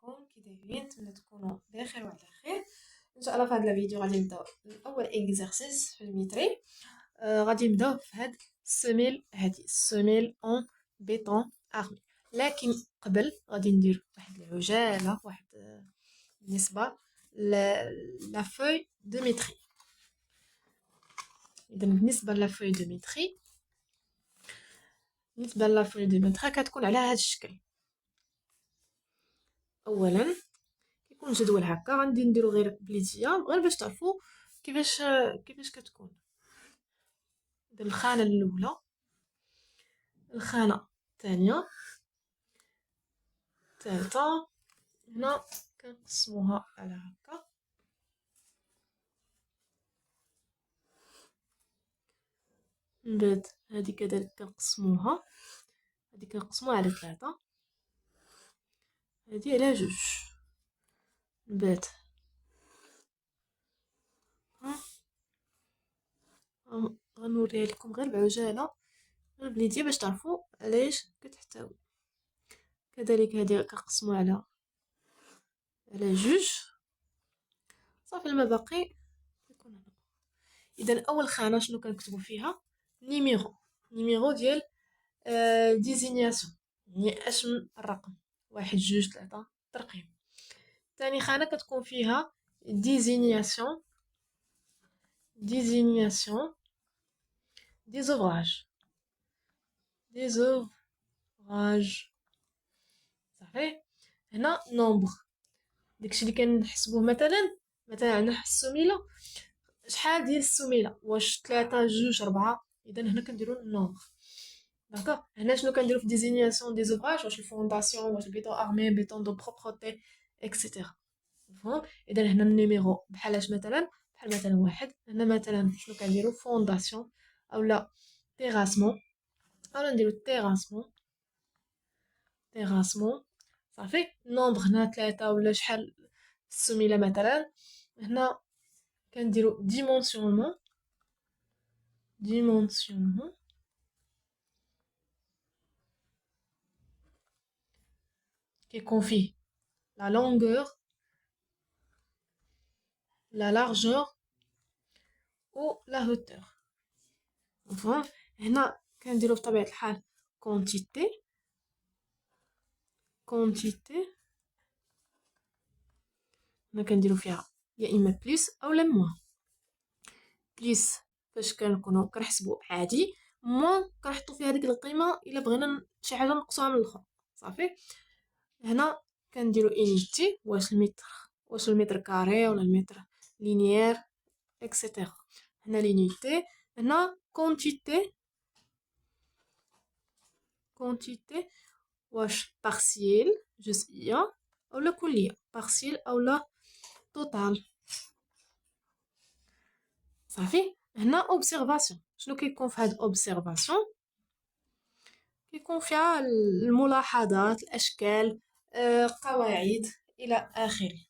عليكم، كي دايرين؟ نتمنى تكونوا بخير وعلى خير. ان شاء الله في هذا الفيديو غادي نبداو اول اكزرسيس في الميتري. غادي نبداو في هاد السميل، هادي السميل اون بيطون ارمي. لكن قبل غادي ندير واحد العجاله، واحد بالنسبه لا فوي دو ميتري. اذا بالنسبه لا فوي دو ميتري، كتكون على هاد الشكل. اولا كيكون جدول هكا، غادي نديرو غير بليديا غير باش تعرفوا كيفاش كتكون. إذا الخانه الاولى، الخانه الثانيه، الثالثه، هنا كنقسموها على هكا. من بعد هذه كذلك كنقسموها، هذه كنقسموها على 3، هذه على 2. من بعد غنوريها لكم غير بعجاله غير بليديا باش تعرفوا علاش كتحتوي. كذلك هذه كنقسموها على 2 صافي. ما باقي يكون هنا. اذا اول خانه شنو كنكتبوا فيها؟ نيميرو ديال ديزينياسيون، يعني اسم الرقم، 1 2 3 ترقيم. ثاني خانه كتكون فيها ديزينياسيون دي زوفراج صافي. هنا نومبر، داكشي اللي كنحسبوه. مثلا عندنا السميله، شحال ديال السميله، واش 3 2 4. اذا هنا كنديرو النومبر. داكوغ. هنا شنو كنديرو في ديزينياسيون دي زوفراج؟ واش الفونداسيون، واش البيطون ارمي، بيطون دو بروبرتي اكسيتيرا. مفهوم؟ اذا هنا النيميرو بحالاش مثلا 1. هنا مثلا شنو كنديرو؟ فونداسيون اولا تيراسمون، اولا نديرو تيراسمون صافي. نومبر هنا 3 ولا شحال السميله مثلا. هنا كنديرو ديمونسيونمون كيكون فيه لا لونغور، لا لارجور و لا هوتور. مفهوم؟ هنا كنديرو بطبيعه الحال كونتيتي هنا كنديرو فيها يا اما بليس اولا موان. بليس فاش كنكونو كنحسبو عادي، موان كنحطو فيها ديك القيمه الا بغينا شي حاجه نقصوها من الاخر صافي. هنا كنديرو انيتي، واش المتر كاري ولا المتر لينيير اكسيتيرا. هنا لينيتي. هنا كونتيتي واش بارسيل جزئيه اولا كليه، بارسيل اولا توتال صافي. هنا اوبسيرفاسيون، شنو كيكون في هاد اوبسيرفاسيون؟ كيكون فيها الملاحظات، الاشكال، قواعد الى اخره.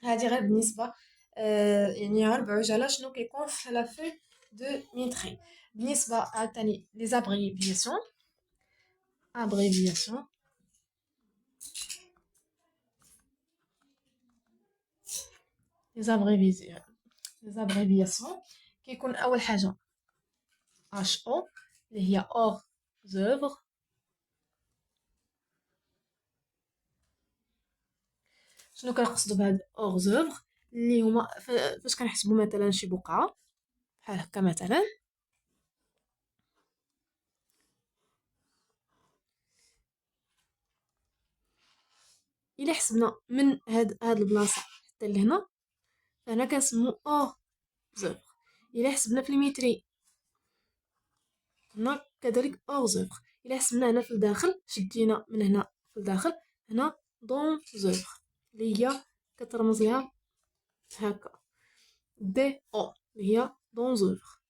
هذه غير بالنسبه يعني غير بعجاله شنو كيكون في لا في دو ميتري. بالنسبه عاوتاني لي زابريفياسيون لي زابريفياسيون كيكون اول حاجه اش او اللي هي اور زوفر. شنو كنقصدوا بهاد اور زوفر؟ اللي هما فاش كنحسبوا مثلا شي بقعه بحال هكا مثلا، الا حسبنا من هاد البلاصه حتى لهنا، فهنا كنسمو اور زوفر. الا حسبنا في المتري هنا كذلك اور زوفر. الا حسبنا هنا في الداخل، شدينا من هنا في الداخل، هنا دون زوفر اللي هي كترمز ليها هكا دي او اللي هي دون زوفر.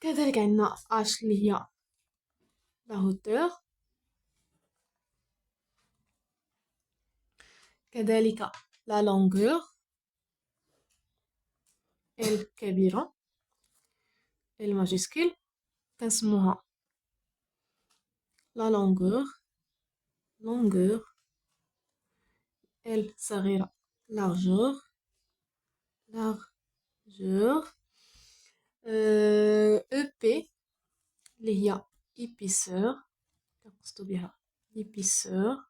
كذلك عندنا اش اللي هي لا هوتور. كذلك لا لونغور ال كبيرة. L majuscule كنسموها la longueur. L صغيرة largeur. EP اللي هي épaisseur كنقصدو بها épaisseur.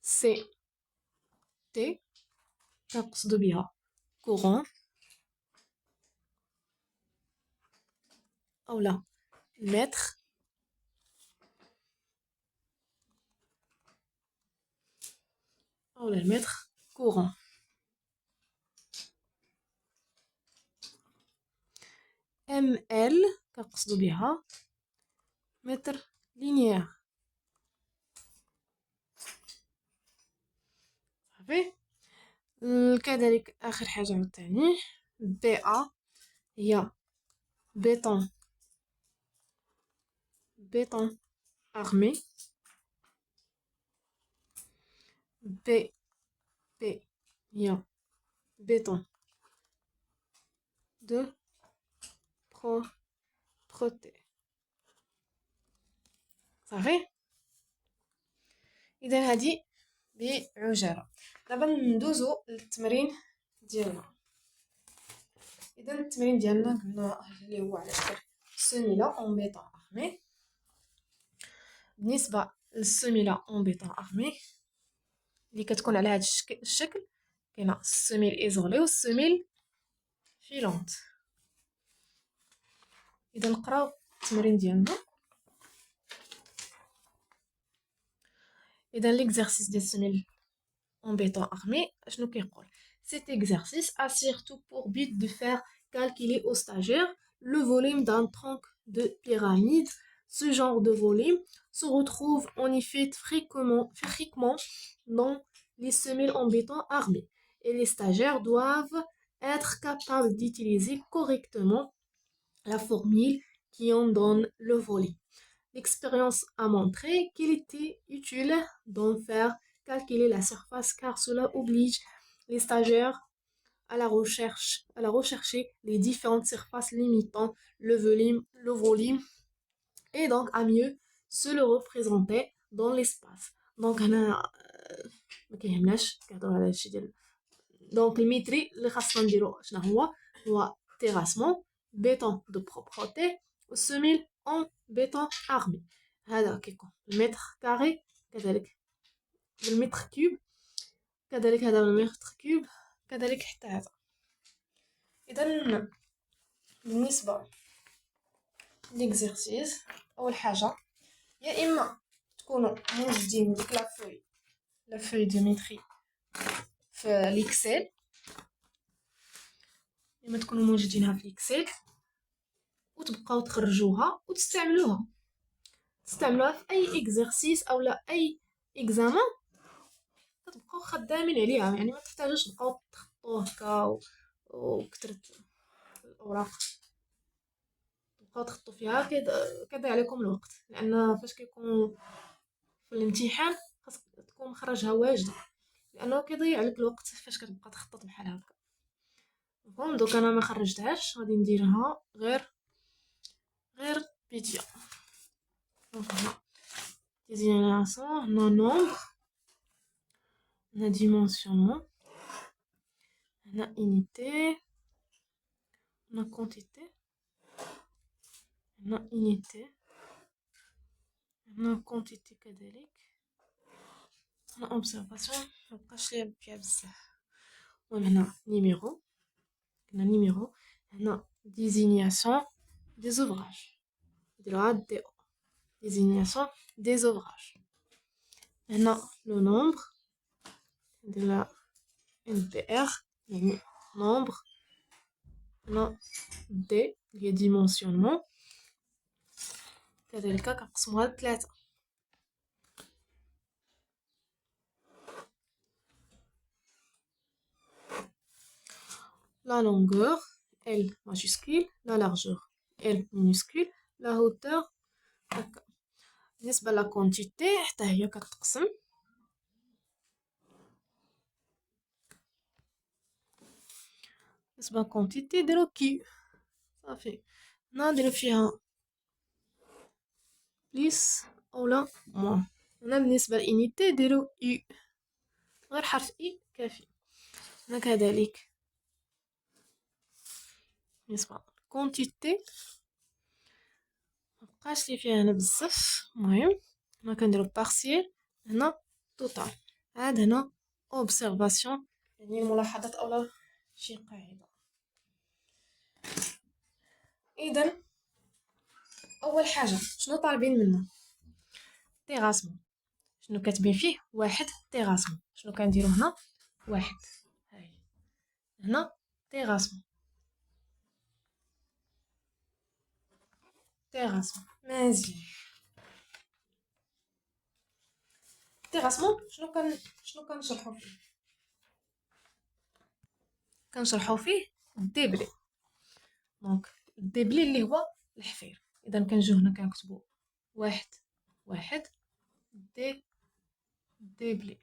CT كنقصدو بها courant اولا mètre. اولا المتر courant. ML كنقصدو بها متر لينيير. صافي. كذلك اخر حاجه عاوتاني BA هي béton armé. BP هي béton de propreté. صافي. اذا هذه بعجاله. دابا ندوزو للتمرين ديالنا. اذا التمرين ديالنا قلنا اللي هو على شكل سميله اون بيطون ارمي. بالنسبه للسميله اون بيطون ارمي اللي كتكون على هذا الشكل كاينه السميل ايزولي والسميل فيلونت. اذا نقراو التمرين ديالنا. اذا l'exercice des semelles en béton armé شنو كيقول؟ Cet exercice a surtout pour but de faire calculer aux stagiaires le volume d'un tronc de pyramide. Ce genre de volume se retrouve en effet fréquemment dans les semelles en béton armé et les stagiaires doivent être capables d'utiliser correctement la formule qui en donne le volume. L'expérience a montré qu'il était utile d'en faire calculer la surface car cela oblige les stagiaires à la rechercher les différentes surfaces limitant le volume et donc à mieux se le représenter dans l'espace. Donc هنا ما كيهمناش كنهضروا على هادشي ديال دونك الميتري اللي خاصنا نديرو شنو هو terrassement béton de propreté والسميل en béton armé. هذا كيكون المتر كاري كذلك بالمتر كيوب كذلك هذا بالمتر كيوب كذلك حتى هذا. اذا بالنسبه ليكزرسيس اول حاجه يا اما تكونوا موجدين ديك لا فوي دو ميتري في ليكسيل، اما تكونوا موجدينها في ليكسيل وتبقاو تخرجوها وتستعملوها في اي اكزرسيس او لا اي اكزامان كتبقاو خدامين عليها. يعني ما تحتاجوش تبقاو تخطوه هكا وكثرت الاوراق تبقاو تخطو فيها كيضيع عليكم الوقت، لان فاش كيكون في الامتحان خاصك تكون مخرجها واجده لانه كيضيع عليك الوقت فاش كتبقى تخطط بحال هكا. مفهوم؟ دوك انا ما خرجتهاش غادي نديرها غير فيديو. دونك هنا désignation هنا nombre هنا dimensionnement هنا unité هنا quantité هنا unité هنا quantité كذلك هنا observation مبقاش ليا فيها بزاف. المهم هنا numéro هنا numéro هنا désignation des ouvrages نديروها DO désignation des ouvrages. هنا le nombre نديرها NPR يعني nombre. هنا D هي dimensionnement كذلك كنقسموها لثلاثة. la longueur L majuscule la largeur L minuscule la hauteur هكا. بالنسبة لا كونتيتي حتى هي كتقسم بالنسبة لكونتيتي نديرو كي صافي. هنا نديرو فيها بليس اولا موان. هنا بالنسبة لإنيتي نديرو اي، غير حرف اي كافي. هنا كذلك بالنسبة لكونتيتي مبقاش لي فيها هنا بزاف. المهم هنا كنديرو بارسيال، هنا توتال، عاد هنا اوبسيرفاسيون يعني الملاحظات اولا شي قاعدة. اذا اول حاجه شنو طالبين منا؟ تيغاسمون. شنو كاتبين فيه؟ واحد تيغاسمون. شنو كنديرو هنا؟ واحد، هاي هنا تيغاسمون، تيغاسمون مزيان. تيغاسمون شنو كنشرحو فيه؟ كنشرحو فيه الديبلي. دونك الديبلي اللي هو الحفير. اذا كنجيو هنا كنكتبو واحد واحد ديبلي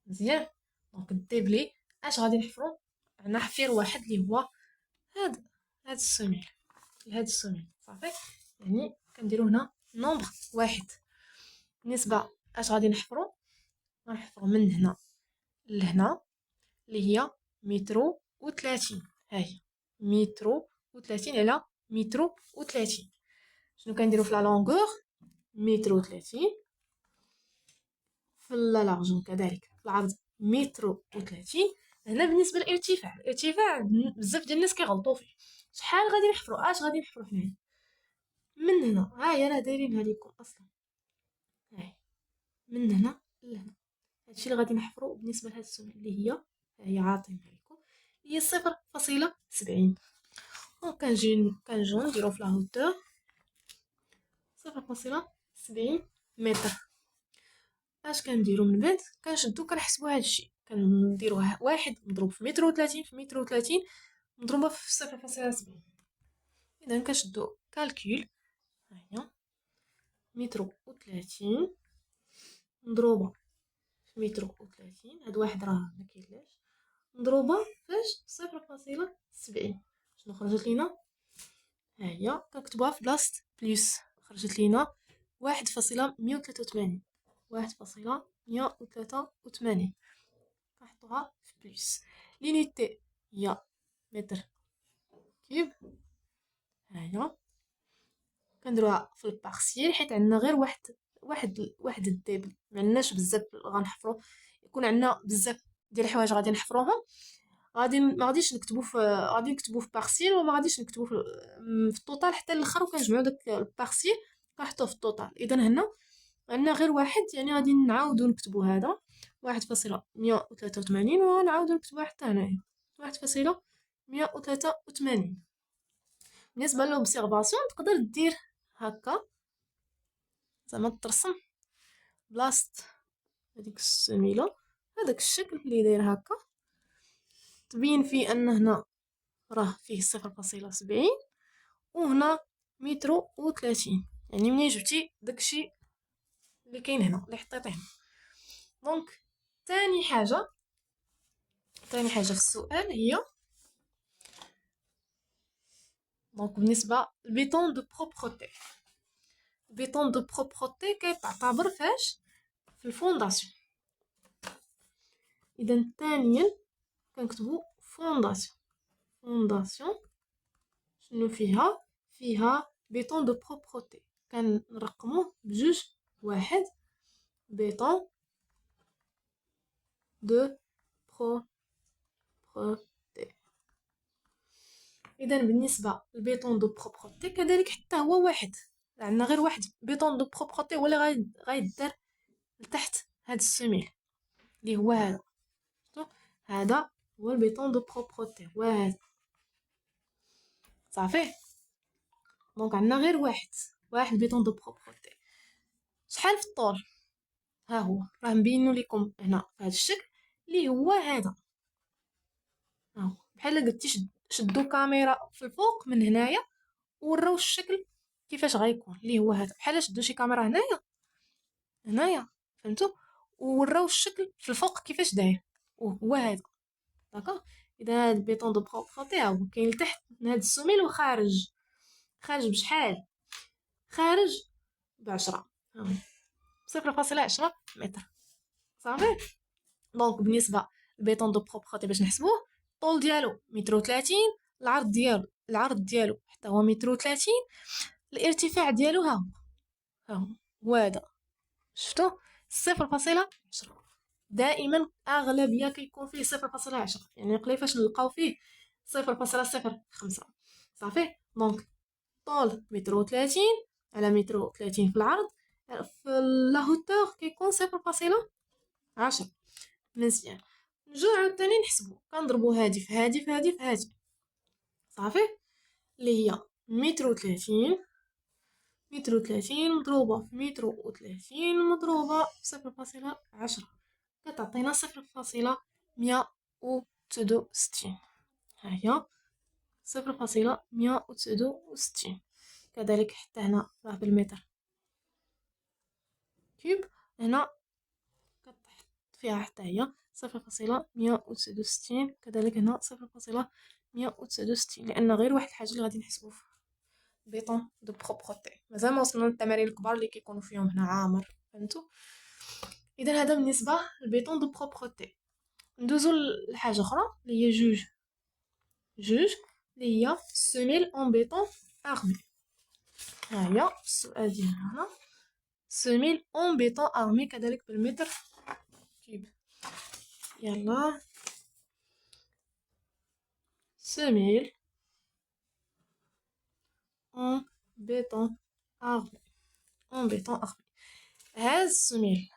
مزيان. دونك الديبلي اش غادي نحفرو؟ عندنا حفير واحد اللي هو هاد السميل، هاد السميل صافي. يعني كنديرو هنا نومبر واحد. بالنسبه اش غادي نحفرو؟ غنحفرو من هنا لهنا اللي هي مترو و30. ها هي مترو و30 على مترو و30. شنو كنديرو في لا لونغور؟ مترو و30. في لا لارجون كذلك في العرض مترو و30. هنا بالنسبه للارتفاع، الارتفاع بزاف ديال الناس كيغلطوا فيه. شحال غادي نحفرو؟ اش غادي نحفرو حنايا من هنا؟ ها هي راه دايرينها ليكم اصلا. هاي من هنا لهنا هادشي اللي غادي نحفرو بالنسبه لهاد السميه اللي هي ها هي عاطينها لكم، هي 0.70. كنجيو نديرو في لا هوتور 0.70 متر. اش كنديرو من بعد؟ كنشدو كنحسبو هادشي، كنديروه واحد مضروب في متر و30 في متر و30 مضروبه في 0.70. اذا كنشدو كالكول، ها هي متر و30 مضروبه في متر و30، هاد واحد راه مكاينلاش، مضروبه فاش 0.70. شنو خرجت لينا؟ ها هي كنكتبوها في بلاصه بلس، خرجت لينا 1.183. 1.183 كنحطوها في بلس. لينيتي هي متر كيوب. ها هي كنديروها في البارسيل حيت عندنا غير واحد الدبل، ما عندناش بزاف غنحفرو. يكون عندنا بزاف ديال الحوايج غادي نحفروهم، ما غاديش نكتبو في غادي نكتبو في بارسيل وما غاديش نكتبو في الطوطال حتى الاخر، وكنجمعو داك البارسيل كنحطوه في الطوطال. اذا هنا عندنا غير واحد، يعني غادي نعاودو نكتبو هذا 1.183 ونعاودو نكتبوها حتى هنايا 1.183. بالنسبه للوبسيرفاسيون تقدر دير هكا زعما ترسم بلاصه هذيك السميله هذاك الشكل اللي داير هكا، تبين فيه ان هنا راه فيه 0.70 وهنا مترو و30. يعني منين جبتي داكشي اللي كاين هنا اللي حطيتيه هنا. دونك ثاني حاجه في السؤال هي دونك بالنسبه البيتون دو بروبرتي. البيتون دو بروبرتي كيتعتبر فاش؟ في الفونداسيون. اذا ثانيا كنكتبوا فونداسيون شنو فيها بيتون دو بروبرتي، كنرقموه بجوج واحد بيتون دو بروبرتي. اذا بالنسبه للبيتون دو بروبرتي كذلك حتى هو واحد، عندنا غير واحد بيتون دو بروبرتي هو اللي غيدار لتحت هاد السميل اللي هو هذا هو البيتون دو بروبرتي وهذا صافي. دونك عندنا غير واحد بيتون دو بروبرتي. شحال في الطول؟ ها هو راه مبينو لكم هنا في هذا الشكل اللي هو هذا. ها هو بحال قلتي شدوا كاميرا في الفوق من هنايا وراو الشكل كيفاش غيكون اللي هو هذا، بحال شدوا شي كاميرا هنايا فهمتوا وراو الشكل في الفوق كيفاش داير وهو هذا. داكوغ اذا هاد البيطون دو بروبرتي هو كاين لتحت من هاد السميل وخارج. خارج بشحال؟ خارج ب10. 0.10 متر. صافي. دونك بالنسبه للبيطون دو بروبرتي باش نحسبوه، الطول ديالو متر و30، العرض ديالو حتى هو متر و30، الارتفاع ديالو ها هو هذا. شفتو؟ 0.10. دائما اغلبيه كيكون فيه 0.10، يعني قليل فاش نلقاو فيه 0.05. صافي. دونك طول متر و30 على متر و30 في العرض، في لاهوتور كيكون 0.10. مزيان. نجو عاوتاني نحسبو، كنضربو هادي في هادي في هادي في هادي. صافي. اللي هي متر و30 مضروبة في متر و30 مضروبة في 0.10 كتعطينا 0.169. هاهي 0.169. كذلك حتى هنا راه بالمتر كيوب، هنا كتحط فيها حتى هي 0.169. كذلك هنا 0.169، لان غير واحد الحاجه اللي غادي نحسبو في بيطون دو بروبرتي. مازال ما وصلنا للتمارين الكبار اللي كيكونوا فيهم هنا عامر. فهمتوا؟ اذا هذا بالنسبه للبيطون دو بروبرتي. ندوزو لحاجه اخرى اللي هي جوج اللي هي سميل اون بيطون ارمي. ها هي السؤال ديالنا هنا، سميل اون بيطون ارمي كذلك بالمتر كيب. يلا، سميل اون بيطون ارمي. هذا السميل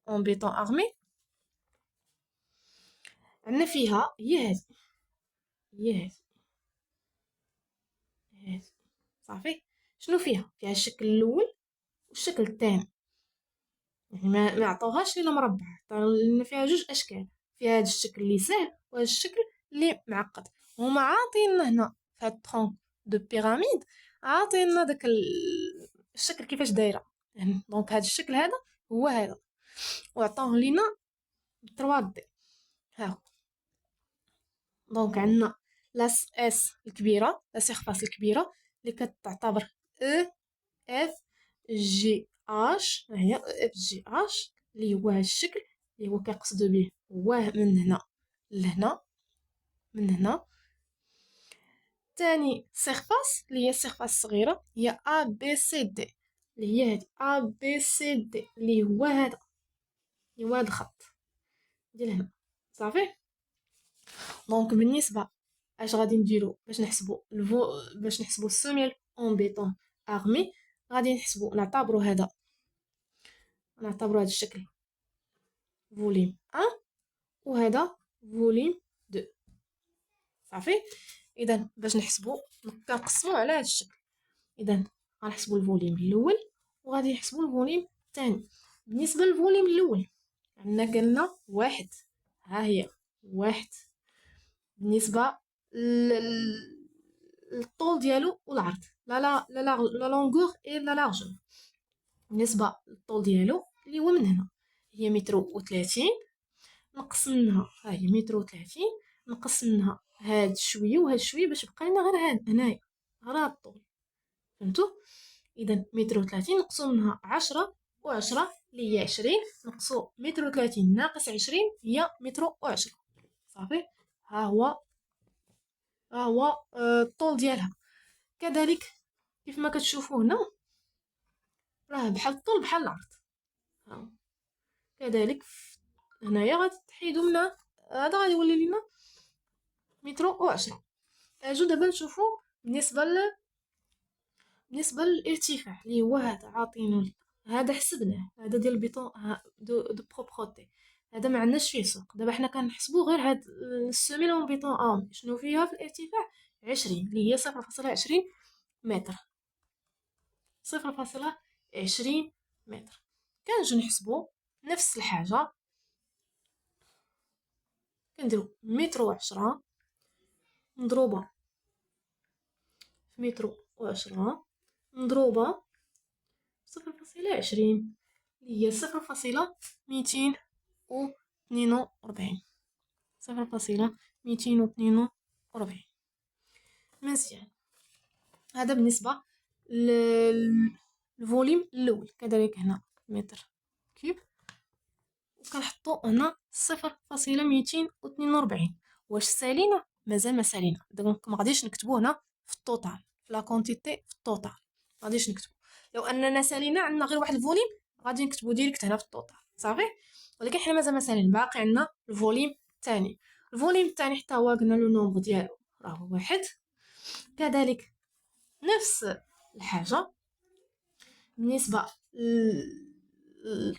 اون بيطون ارمي عندنا فيها هي هذه صافي. شنو فيها الشكل الاول والشكل الثاني، يعني ما عطوهاش لينا مربع، لان فيها جوج اشكال. فيها هذا الشكل اللي سهل وهذا الشكل اللي معقد. هما عاطينا هنا في هاد الطرون دو بيراميد، عاطينا داك الشكل كيفاش دايره. يعني دونك هذا الشكل هذا هو هذا، وعطاوه لينا 3 دي. ها هو. دونك عندنا لاس اس الكبيره، لا سيرفاس الكبيره اللي كتعتبر او اف جي اش. هي او اف جي اش اللي هو هذا الشكل اللي هو كيقصدوا به هو من هنا لهنا، من هنا. ثاني سيرفاس اللي هي السيرفاس الصغيره هي ا بي سي دي، اللي هي هذه ا بي سي دي اللي هو هذا، اللي هو هذا الخط ديال هنا. صافي. دونك بالنسبه اش غادي نديرو باش نحسبو باش نحسبو السميل اون بيطون ارمي، غادي نعتبرو هذا الشكل فوليم 1 وهذا فوليم 2. صافي. اذا باش نحسبو كنقسمو على هذا الشكل. اذا غنحسبو الفوليم الاول وغادي نحسبو الفوليم الثاني. بالنسبه للفوليم الاول عندنا قلنا واحد، ها هي واحد. بالنسبه للطول ديالو والعرض، لا لونغور اي لا لارجور. بالنسبه للطول ديالو اللي هو من هنا هي متر و30، نقص منها ها هي متر و30، نقص منها هاد شويه وهاد شويه باش يبقى لنا غير هاد هنايا، غير هاد الطول. فهمتوا؟ اذا متر و30 نقصوا منها 10 و10 اللي هي 20، نقصوا متر و30 ناقص 20 هي متر و10. صافي. ها هو الطول ديالها. كذلك كيف ما كتشوفوا هنا راه بحال الطول بحال العرض. كذلك هنايا غتحيدوا منها هذا غادي يولي لنا متر و10. اجو دابا نشوفوا بالنسبه للارتفاع اللي هو هذا عاطينو لي. هذا حسبناه، هذا ديال البيطون دو بروبرتي، هذا ما عندناش فيه سوق. دابا حنا كنحسبوا غير هاد السميل اون بيطون شنو فيها في الارتفاع 20 اللي هي 0.20 متر. 0.20 متر. كنجيو نحسبوا نفس الحاجه، كنديرو متر و10 مضروبه في متر و10 مضروبه 0.20 اللي هي 0.242. 0.242. 242. مزيان. هذا بالنسبة للفوليم الاول. كذلك هنا متر كيب، وكنحطو هنا 0.242. واش سالينا؟ مازال ما سالينا، دونك ما غاديش نكتبو هنا في الطوطال، في لا كونتيتي في الطوطال ما غاديش نكتبو. لو اننا سالينا عندنا غير واحد الفوليم غادي نكتبو ديريكت هنا في الطوطال صافي. ولكن حنا مازال ما سالين، باقي عندنا الفوليم الثاني. الفوليم الثاني حتى هو قلنا له نومبر ديالو راه واحد. كذلك نفس الحاجه بالنسبه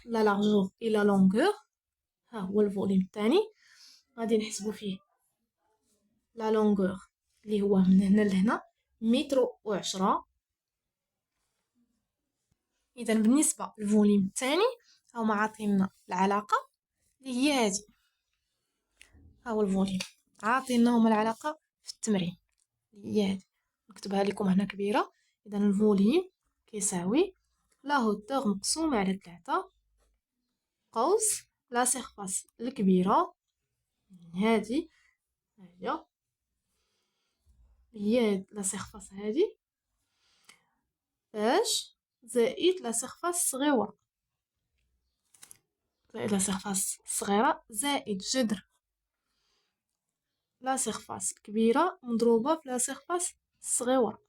لا لارجور الى لونغور، ها هو الفوليم الثاني. غادي نحسبوا فيه لا لونغور اللي هو من هنا لهنا 110 متر. اذا بالنسبه للفوليم الثاني هما عاطينا العلاقه اللي هي هذه. ها هو الفوليم عاطينا هما العلاقه في التمرين اللي هي هذه، نكتبها لكم هنا كبيره. اذا الفوليم كيساوي لا هوتور مقسوم على 3 قوس لا سيرفاس الكبيره هذه هي لا سيرفاس هذه باش زائد لا سيرفاس الصغيره، زائد لا سيرفاس الصغيره زائد جذر لا سيرفاس الكبيره مضروبه في لا سيرفاس الصغيره.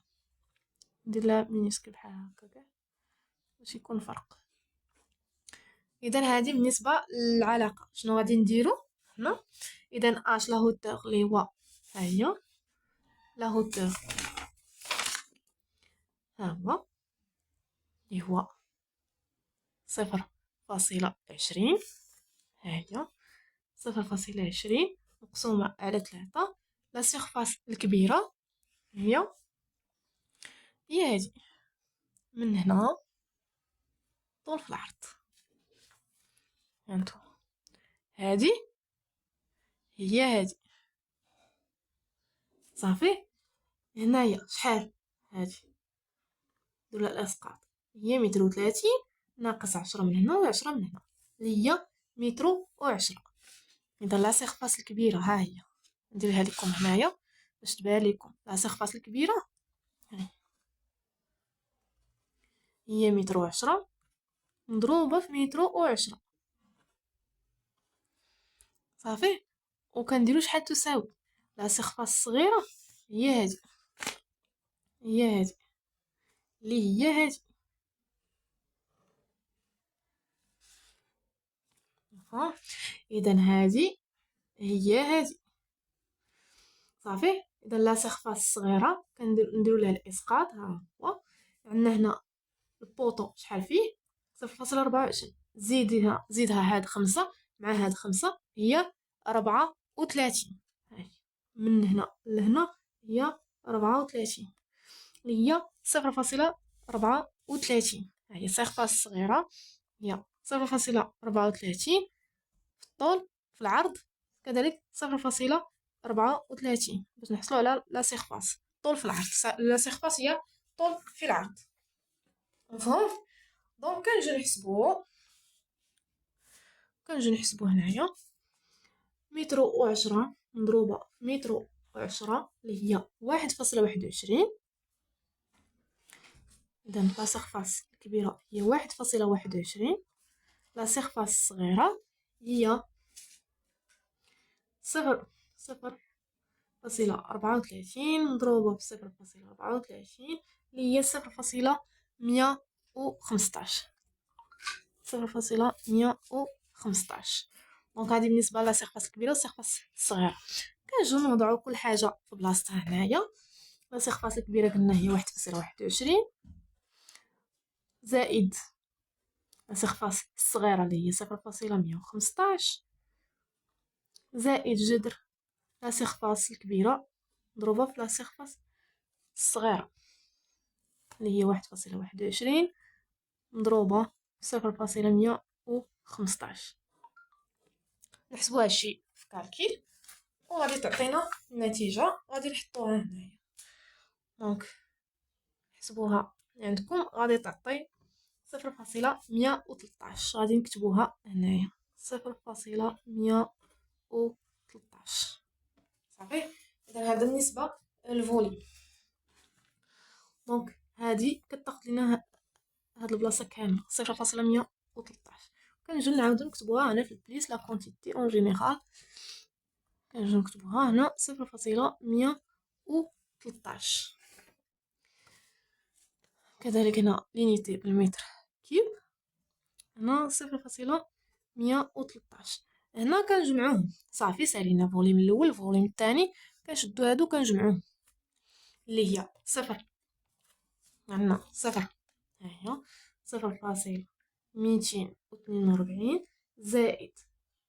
ندير لها مينيسكول بحال هكا باش يكون فرق. اذا هذه بالنسبه للعلاقه. شنو غادي نديرو هنا؟ اذا اش لا هوتور اللي هو ها هي لا هوتور، ها هو اللي هو 0.20. ها هي 0.20 مقسومة على 3. لا سيرفاس الكبيرة هي هادي من هنا طول في العرض. هانتو هادي هي هادي صافي. هنايا شحال هادي دول الاسقاط هي 130 ناقص 10 من هنا و10 من هنا اللي هي 110. اذا لا سيرفاس الكبيره ها هي نديرها لكم هنايا باش تبان لكم. لا سيرفاس الكبيره هي 110 مضروبه في 110 صافي. وكنديرو شحال تساوي لا سيرفاس الصغيره هي هادي، هي هادي اللي هي هادي اذا هادي هي هادي صافي. اذا لا سيرفاس الصغيره نديرو لها الاسقاط. ها هو عندنا هنا البوطو شحال فيه 0.24 زيدها هاد 5 مع هاد 5 هي 34. هاي من هنا لهنا هي 34 اللي هي 0.34. هي سيرفاس صغيره هي 0.34 في الطول في العرض كذلك 0.34 باش نحصلوا على لا سيرفاس طول في العرض. لا سيرفاس هي طول في العرض مفهوم. دونك كنجي نحسبو هنايا 110 مضروبه في 110 اللي هي 1.21. اذا لا سيرفاس الكبيره هي 1.21. لا سيرفاس الصغيره هي 0.34 مضروبه في 0.34 اللي هي 0.115. 0.115. دونك هذه بالنسبه لا سيرفاس الكبيره والسيرفاس الصغيره. كنجيو نوضعوا كل حاجه في بلاصتها هنايا. لا سيرفاس الكبيره قلنا هي 1.21 زائد لا سيرفاس الصغيره اللي هي 0.115 زائد جذر لا سيرفاس الكبيره مضروبه في لا سيرفاس الصغيره اللي هي 1.21 مضروبه في 0.115. نحسبو هادشي في كالكيل وغادي تعطينا النتيجه غادي نحطوها هنايا. دونك حسبوها عندكم غادي تعطي 0.113. غادي نكتبوها هنايا 0.113 صافي. اذا هذا بالنسبه للفوليوم. دونك هادي كتاخد لينا هاد البلاصه كامله 0.113. كنجيو نعاودو نكتبوها هنا في البليس لا كونتيتي اون جينيرال. كنجيو نكتبوها هنا 0.113. كذلك هنا لينيتي بالمتر كيوب، هنا 0.113. هنا كنجمعوهم صافي سالينا فوليوم الاول الفوليوم الثاني، كنشدو هادو كنجمعوهم اللي هي صفر. عندنا صفر ها هي 0.242 زائد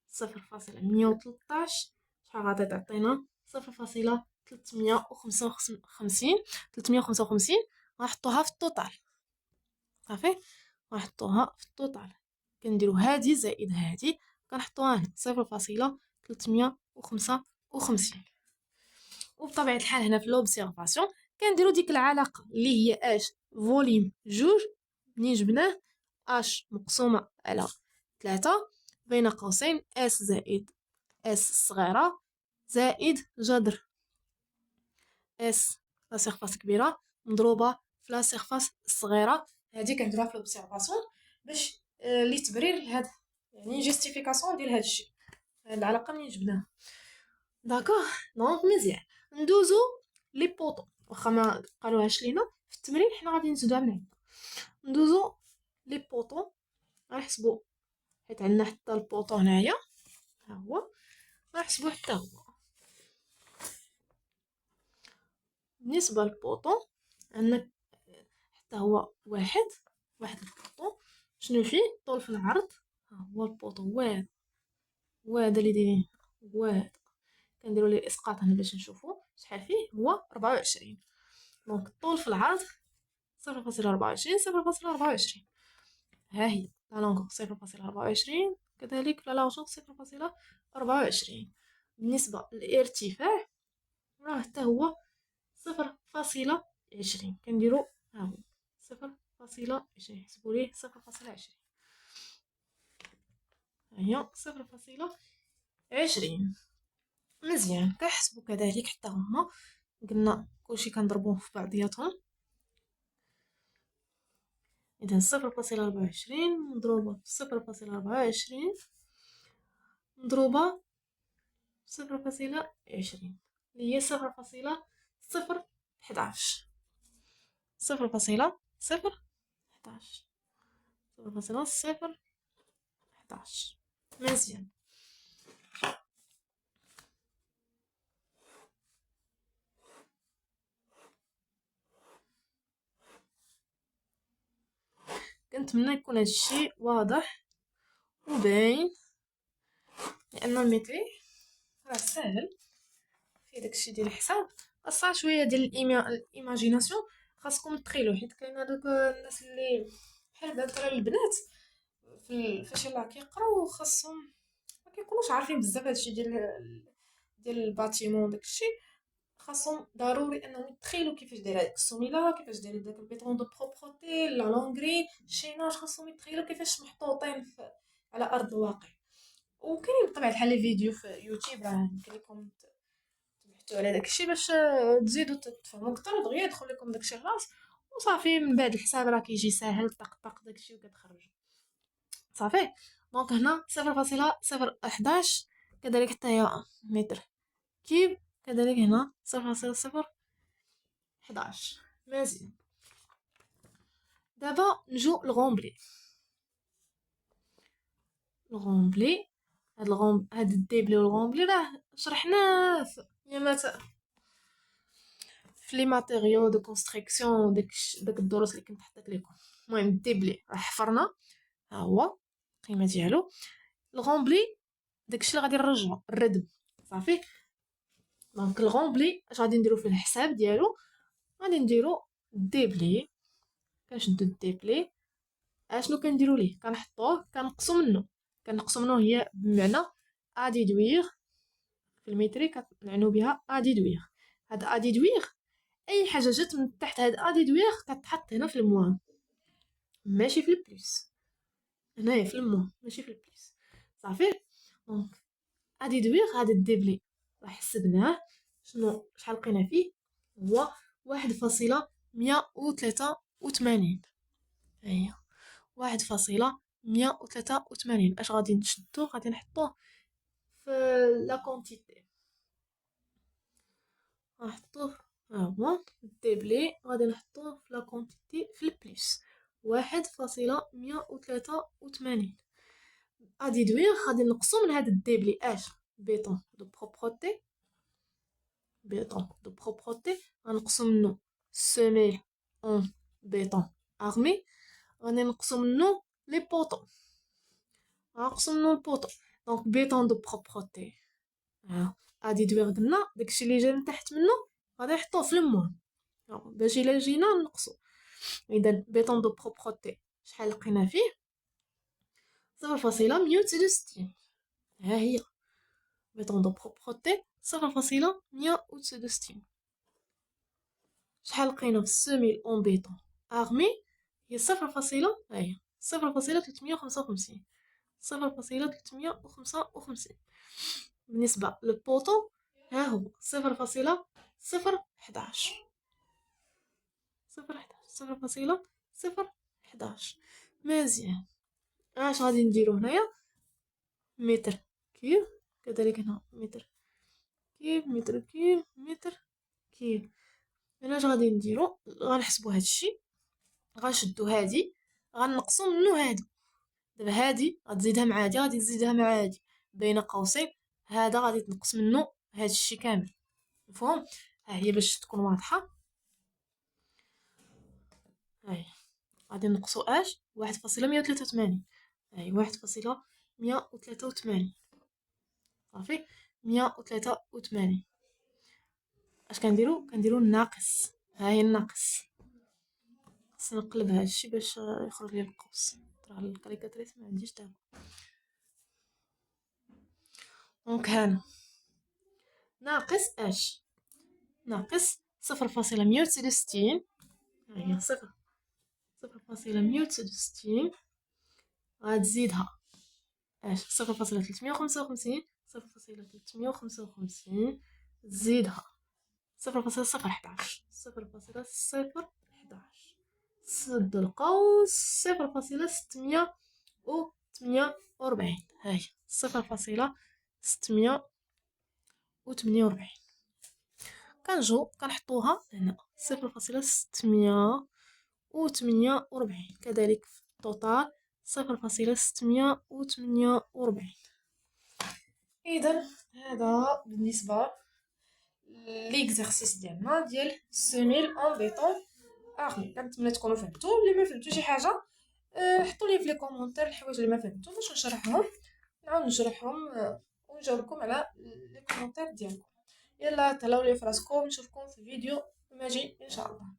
0.113 شحال غادي تعطينا 0.355 غنحطوها في التوتال صافي. غنحطوها في التوتال كنديرو هادي زائد هادي كنحطوها هنا 0.355. وبطبيعه الحال هنا في لوبسيرفاسيون كنديرو ديك العلاقه اللي هي اش فوليوم جوج منين جبناه اش مقسومه على 3 بين قوسين اس زائد اس الصغيره زائد جذر اس لا سيرفاس كبيره مضروبه في لا سيرفاس الصغيره. هذه كنديروها في لوبسيرفاسيون باش لي تبرير لهذا، يعني جيستيفيكاسيون ديال هذا الشيء، هاد العلاقه منين جبناها. داكوغ دونك مزيان ندوزو لي بوطو واخا ما قالوهاش لينا في التمرين، حنا غادي نزيدوها من هنا. ندوزو لي بوطو غنحسبو حيت عندنا حتى البوطو هنايا ها هو غنحسبو حتى هو. بالنسبه للبوطو عندنا حتى هو واحد البوطو شنو فيه طول في العرض. ها هو البوطو وهذا اللي دايرين وهذا كنديروا ليه الاسقاط هنا باش نشوفوا شحال فيه. هو 24. دونك الطول في العرض 0.24 0.24. ها هي لا لونغور 0.24 كذلك لا لارجور 0.24. بالنسبه للارتفاع راه حتى هو 0.20 كنديروا ها هو 0.20 حسبوا ليه 0.20 ها هي 0.20. مزيان كنحسبوا كذلك حتى هما قلنا كلشي كنضربوه في بعضياتهم. اذا 0.24 مضروبه في 0.24 مضروبه 0.20 اللي هي 0.011 0.011 0.011. مزيان كنتمنى يكون هادشي واضح وباين، لان الميتري راه ساهل في داكشي ديال الحساب، خاصها شويه ديال الايماجيناسيون. خاصكم تخيلوا حيت كاين هذوك الناس اللي بحال مثلا البنات فاش يلاه كيقراو خاصهم ما كيكونوش عارفين بزاف هادشي ديال الباتيمون داكشي. خاصهم ضروري انهم يتخيلوا كيفاش دايره هذيك السوميله، كيفاش داير داك البيتون دو بروبروتي لا لونغري الشيناج، خاصهم يتخيلوا كيفاش محطوطين على ارض الواقع. وكاينين بطبيعه الحال لي فيديو في يوتيوب راه يمكن لكم تبحثوا على داكشي باش تزيدوا تفهموا اكثر ودغيا يدخل لكم داكشي الراس وصافي. من بعد الحساب راه كيجي ساهل طق طق داكشي وكتخرج صافي. دونك هنا 0.011 كذلك حتى هي متر كيب كذلك هنا 0.011. مزيان دابا نجو الغومبلي. هاد الديبلي والغومبلي راه شرحناه يامات في لي ماتيريو دو كونستركسيون داك الدروس اللي كنت حطيت لكم. المهم الديبلي راه حفرنا ها هو القيمه ديالو. الغومبلي داكشي اللي غادي نرجعو الردم صافي. دونك الغومبلي اش غادي نديرو في الحساب ديالو؟ غادي نديرو الديبلي، كنشدو الديبلي اشنو كنديرو ليه؟ كنحطوه كنقصو منه هي بمعنى ا ديدوير في المتري كنعنو بها ا ديدوير. هاد ا ديدوير اي حاجه جات من تحت هاد ا ديدوير كتحط هنا في الموان ماشي في البليس، هنايا في الموان ماشي في البليس صافي. دونك ا ديدوير هاد الديبلي راه حسبناه. شحال لقينا فيه؟ هو 1.183. هي 1.183. اش غادي نشدو؟ غادي نحطوه في لا كونتيتي. غنحطوه، ها هو الديبلي، غادي نحطوه في لا كونتيتي في البليس 1.183. غادي دوير غادي نقصو من هذا الديبلي اش؟ بيطون دو بروبروتي. بيطون دو بروبروتي غنقصو منو سيميل اون بيطون ارمي. غادي نقصو منو لي بوطو، غنقصو منو البوطو. دونك بيطون دو بروبروتي ها غادي دوير قلنا داكشي اللي جا من تحت منو غادي نحطوه في المول باش الا جينا نقصو. اذا بيطون دو بروبروتي شحال لقينا فيه؟ 0.169. ها هي بيطون دو بروبروتي 0.169. شحال لقينا في السيميل اون بيطون ارمي؟ هي 0.355. 0.355. بالنسبة للبوطو ها هو 0.011. 0.011. مزيان. اش غادي نديرو هنايا؟ متر كيوب، كذلك هنا متر كيوب، متر كيوب، متر كيوب. هنا اش غادي نديرو؟ غنحسبو هادشي، غنشدو هادي غنقصو منو هادو. دابا هادي غتزيدها مع هادي، غادي تزيدها مع هادي بين قوسين، هذا غادي تنقص منو هادشي كامل. مفهوم؟ ها هي باش تكون واضحه. هاي غادي نقصو اش 1.183. هاي 1.183 صافي 183. اش كنديرو الناقص. ها هي الناقص. خصني نقلب هادشي باش يخرج لي القوس، راه الكاليكاتريس ما عنديش دابا. دونك هنا ناقص اش؟ ناقص 0.169. ها هي 0.169 غتزيدها اش 0.355. 0.355 تزيدها 0.011. 0.011 سد القوس 0.648. هاي 0.648. كنجو كنحطوها هنا 0.648. كذلك في التوتال 0.648. اذا هذا بالنسبه ليكزارسيس ديالنا ديال سيميل اون بيطون ارمي. كنتمنى تكونوا فهمتوا. اللي ما فهمتوا شي حاجه حطوا لي في لي كومونتير الحوايج اللي ما فهمتوا باش نشرحهم، نعاود نشرحهم ونجاوبكم على لي كومونتير ديالكم. يلا تهلاو لي فراسكم، نشوفكم في فيديو ماجي ان شاء الله.